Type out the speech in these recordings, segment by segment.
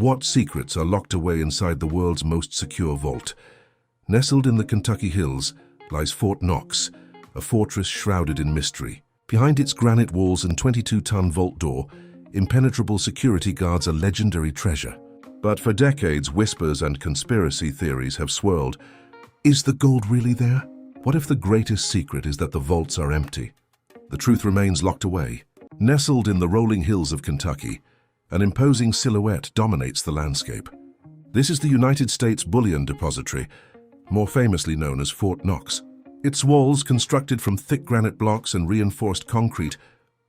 What secrets are locked away inside the world's most secure vault? Nestled in the Kentucky hills lies Fort Knox, a fortress shrouded in mystery. Behind its granite walls and 22-ton vault door, impenetrable security guards a legendary treasure. But for decades, whispers and conspiracy theories have swirled. Is the gold really there? What if the greatest secret is that the vaults are empty? The truth remains locked away. Nestled in the rolling hills of Kentucky, an imposing silhouette dominates the landscape. This is the United States Bullion Depository, more famously known as Fort Knox. Its walls, constructed from thick granite blocks and reinforced concrete,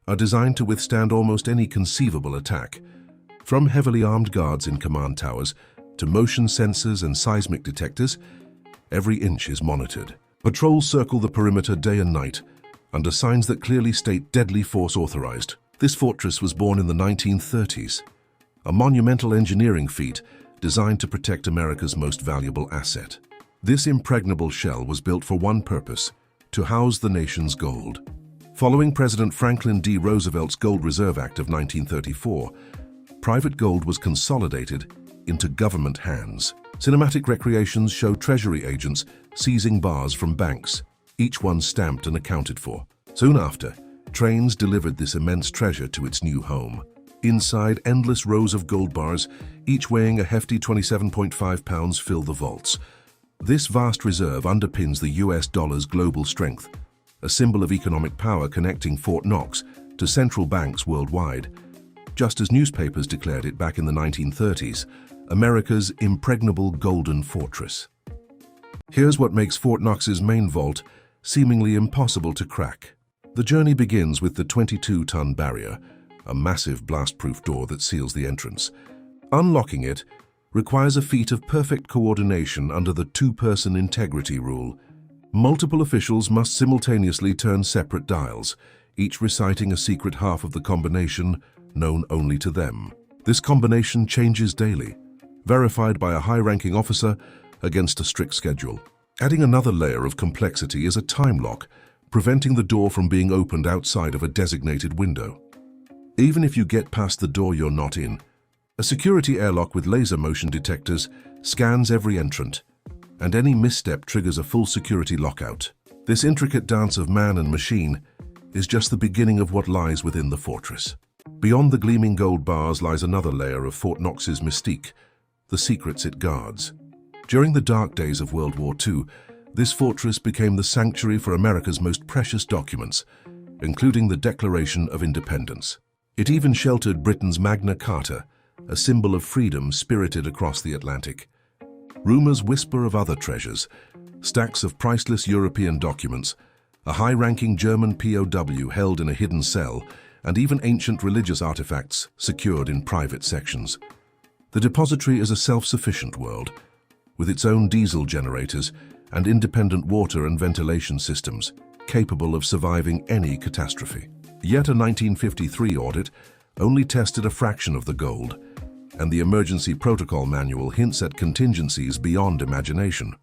are designed to withstand almost any conceivable attack. From heavily armed guards in command towers to motion sensors and seismic detectors, every inch is monitored. Patrols circle the perimeter day and night, under signs that clearly state deadly force authorized. This fortress was born in the 1930s, a monumental engineering feat designed to protect America's most valuable asset. This impregnable shell was built for one purpose: to house the nation's gold. Following President Franklin D. Roosevelt's Gold Reserve Act of 1934, private gold was consolidated into government hands. Cinematic recreations show Treasury agents seizing bars from banks, each one stamped and accounted for. Soon after, trains delivered this immense treasure to its new home. Inside, endless rows of gold bars, each weighing a hefty 27.5 pounds, fill the vaults. This vast reserve underpins the US dollar's global strength, a symbol of economic power connecting Fort Knox to central banks worldwide. Just as newspapers declared it back in the 1930s, America's impregnable golden fortress. Here's what makes Fort Knox's main vault seemingly impossible to crack. The journey begins with the 22-ton barrier, a massive blast-proof door that seals the entrance. Unlocking it requires a feat of perfect coordination under the two-person integrity rule. Multiple officials must simultaneously turn separate dials, each reciting a secret half of the combination known only to them. This combination changes daily, verified by a high-ranking officer against a strict schedule. Adding another layer of complexity is a time lock, preventing the door from being opened outside of a designated window. Even if you get past the door you're not in, a security airlock with laser motion detectors scans every entrant, and any misstep triggers a full security lockout. This intricate dance of man and machine is just the beginning of what lies within the fortress. Beyond the gleaming gold bars lies another layer of Fort Knox's mystique, the secrets it guards. During the dark days of World War II, this fortress became the sanctuary for America's most precious documents, including the Declaration of Independence. It even sheltered Britain's Magna Carta, a symbol of freedom spirited across the Atlantic. Rumors whisper of other treasures, stacks of priceless European documents, a high-ranking German POW held in a hidden cell, and even ancient religious artifacts secured in private sections. The depository is a self-sufficient world, with its own diesel generators and independent water and ventilation systems, capable of surviving any catastrophe. Yet a 1953 audit only tested a fraction of the gold, and the emergency protocol manual hints at contingencies beyond imagination.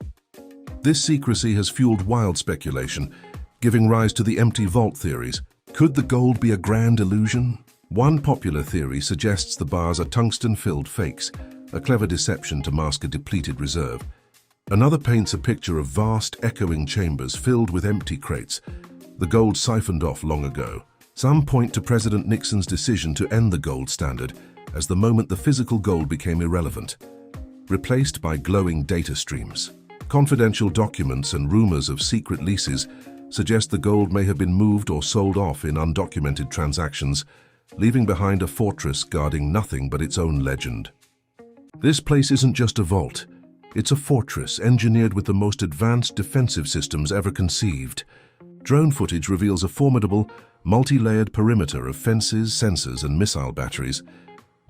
This secrecy has fueled wild speculation, giving rise to the empty vault theories. Could the gold be a grand illusion? One popular theory suggests the bars are tungsten-filled fakes, a clever deception to mask a depleted reserve. Another paints a picture of vast, echoing chambers filled with empty crates, the gold siphoned off long ago. Some point to President Nixon's decision to end the gold standard as the moment the physical gold became irrelevant, replaced by glowing data streams. Confidential documents and rumors of secret leases suggest the gold may have been moved or sold off in undocumented transactions, leaving behind a fortress guarding nothing but its own legend. This place isn't just a vault, it's a fortress engineered with the most advanced defensive systems ever conceived. Drone footage reveals a formidable, multi-layered perimeter of fences, sensors, and missile batteries,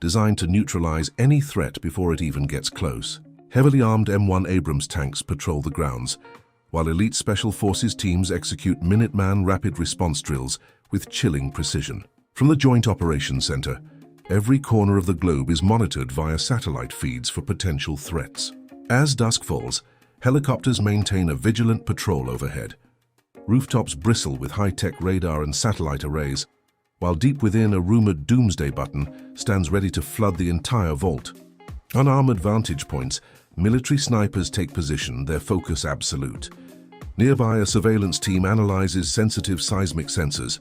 designed to neutralize any threat before it even gets close. Heavily armed M1 Abrams tanks patrol the grounds, while elite Special Forces teams execute Minuteman rapid response drills with chilling precision. From the Joint Operations Center, every corner of the globe is monitored via satellite feeds for potential threats. As dusk falls, helicopters maintain a vigilant patrol overhead. Rooftops bristle with high-tech radar and satellite arrays, while deep within, a rumored doomsday button stands ready to flood the entire vault. On armored vantage points, military snipers take position, their focus absolute. Nearby, a surveillance team analyzes sensitive seismic sensors,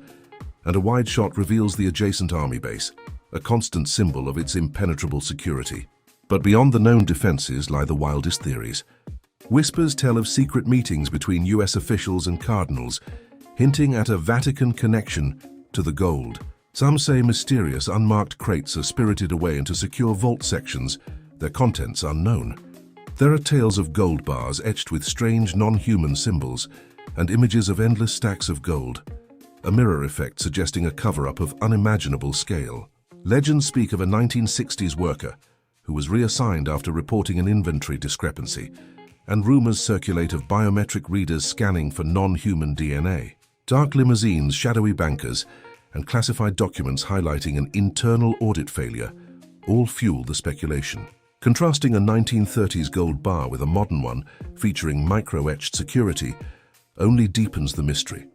and a wide shot reveals the adjacent army base, a constant symbol of its impenetrable security. But beyond the known defenses lie the wildest theories. Whispers tell of secret meetings between US officials and cardinals, hinting at a Vatican connection to the gold. Some say mysterious, unmarked crates are spirited away into secure vault sections, their contents unknown. There are tales of gold bars etched with strange non-human symbols and images of endless stacks of gold, a mirror effect suggesting a cover-up of unimaginable scale. Legends speak of a 1960s worker who was reassigned after reporting an inventory discrepancy, and rumors circulate of biometric readers scanning for non-human DNA. Dark limousines, shadowy bankers, and classified documents highlighting an internal audit failure all fuel the speculation. Contrasting a 1930s gold bar with a modern one featuring micro-etched security only deepens the mystery,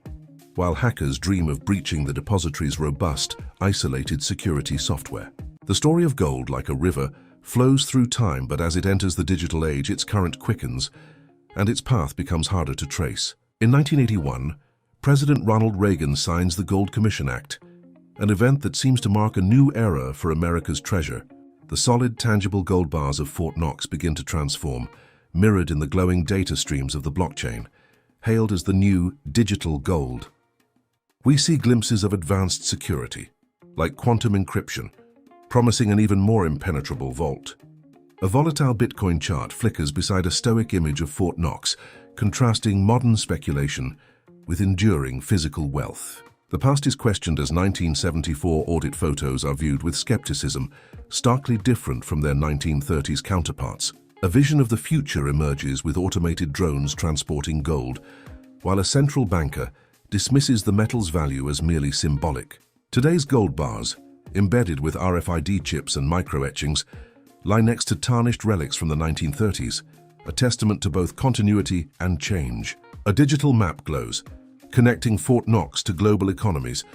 while hackers dream of breaching the depository's robust, isolated security software. The story of gold, like a river, flows through time, but as it enters the digital age, its current quickens, and its path becomes harder to trace. In 1981, President Ronald Reagan signs the Gold Commission Act, an event that seems to mark a new era for America's treasure. The solid, tangible gold bars of Fort Knox begin to transform, mirrored in the glowing data streams of the blockchain, hailed as the new digital gold. We see glimpses of advanced security, like quantum encryption, promising an even more impenetrable vault. A volatile Bitcoin chart flickers beside a stoic image of Fort Knox, contrasting modern speculation with enduring physical wealth. The past is questioned as 1974 audit photos are viewed with skepticism, starkly different from their 1930s counterparts. A vision of the future emerges with automated drones transporting gold, while a central banker dismisses the metal's value as merely symbolic. Today's gold bars, embedded with RFID chips and micro-etchings, lie next to tarnished relics from the 1930s, a testament to both continuity and change. A digital map glows, connecting Fort Knox to global economies,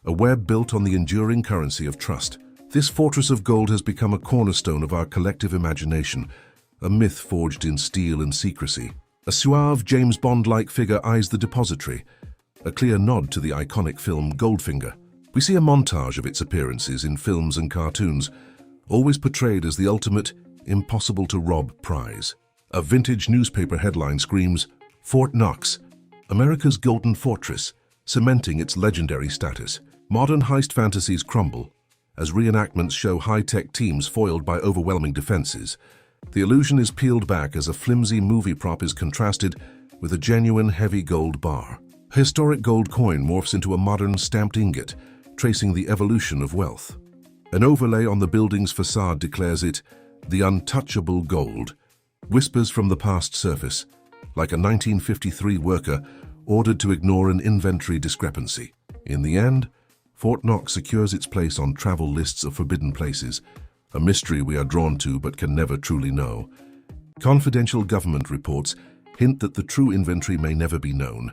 a web built on the enduring currency of trust. This fortress of gold has become a cornerstone of our collective imagination, a myth forged in steel and secrecy. A suave, James Bond-like figure eyes the depository, a clear nod to the iconic film Goldfinger. We see a montage of its appearances in films and cartoons, always portrayed as the ultimate, impossible-to-rob prize. A vintage newspaper headline screams, "Fort Knox, America's Golden Fortress," cementing its legendary status. Modern heist fantasies crumble, as reenactments show high-tech teams foiled by overwhelming defenses. The illusion is peeled back as a flimsy movie prop is contrasted with a genuine heavy gold bar. A historic gold coin morphs into a modern stamped ingot, tracing the evolution of wealth. An overlay on the building's facade declares it the untouchable gold. Whispers from the past surface, like a 1953 worker ordered to ignore an inventory discrepancy. In the end, Fort Knox secures its place on travel lists of forbidden places, a mystery we are drawn to but can never truly know. Confidential government reports hint that the true inventory may never be known,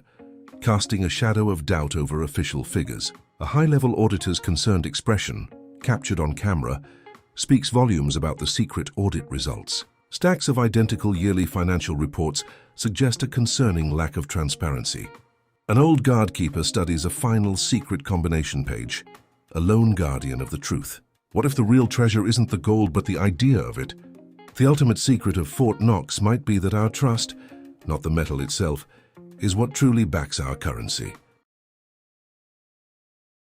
casting a shadow of doubt over official figures. A high-level auditor's concerned expression, captured on camera, speaks volumes about the secret audit results. Stacks of identical yearly financial reports suggest a concerning lack of transparency. An old guardkeeper studies a final secret combination page, a lone guardian of the truth. What if the real treasure isn't the gold but the idea of it? The ultimate secret of Fort Knox might be that our trust, not the metal itself, is what truly backs our currency.